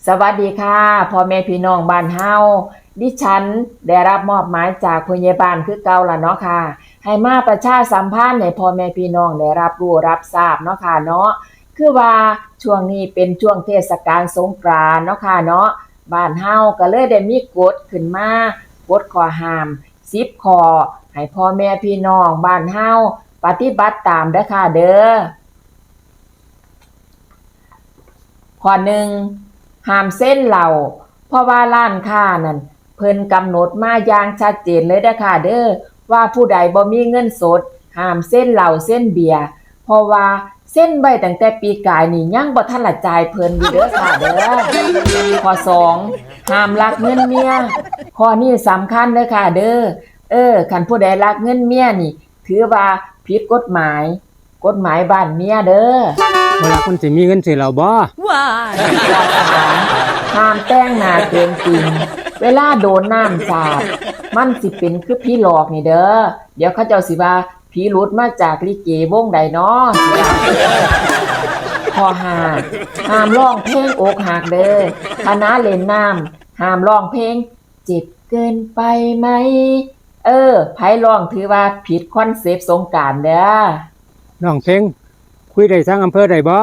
สวัสดีค่ะพ่อแม่พี่น้องบ้านเฮาดิฉันได้รับมอบหมายจากผู้ใหญ่บ้านคือเก่าล่ะเนาะค่ะให้มาประชาสัมพันธ์ให้พ่อแม่พี่น้องได้รับรู้รับทราบเนาะค่ะเนาะคือว่าช่วงนี้เป็นช่วงเทศกาลสงกรานต์เนาะค่ะเนาะบ้านเฮาก็เลยได้มีกฎขึ้นมากฎข้อห้าม10ข้อให้พ่อแม่พี่น้องบ้านเฮาปฏิบัติตามเด้อค่ะเด้อข้อหนึ่ง ห้ามเส้นเหล้าเพราะว่าร้านค้านั่นเพิ่นกำหนดมาอย่างชัดเจนเลยเด้อค่ะเด้อว่าผู้ใดบ่มีเงินสดห้ามเส้นเหล้าเส้นเบียร์เพราะว่าเส้นไว้ตั้งแต่ปีกายนี่ยังบ่ทันละจ่ายเพิ่นอยู่เด้อค่ะเด้อข้อสองห้ามลักเงินเมียข้อนี้สำคัญเด้อค่ะเด้อคันผู้ใดลักเงินเมียนี่ถือว่าผิดกฎหมายบ้านเมียเด้อ เวลาคนสิมีเงินสิเราบ่ Why? ข้อสามห้ามแต่งหน้าเกินจริงเวลาโดนน้ำสาดมันสิเป็นคือผีหลอกนี่เด้อเดี๋ยวเขาเจ้าสิว่าผีหลุดมาจากลิเกวงใดเนาะสิว่าข้อห้าห้ามร้องเพลงอกหักเด้อคณะเล่นน้ำห้ามร้องเพลงเจ็บเกินไปไหมไผร้องถือว่าผิดคอนเซปต์สงกรานต์เด้อ น้องเพลงคุยได้ทั้งอำเภอได้บ่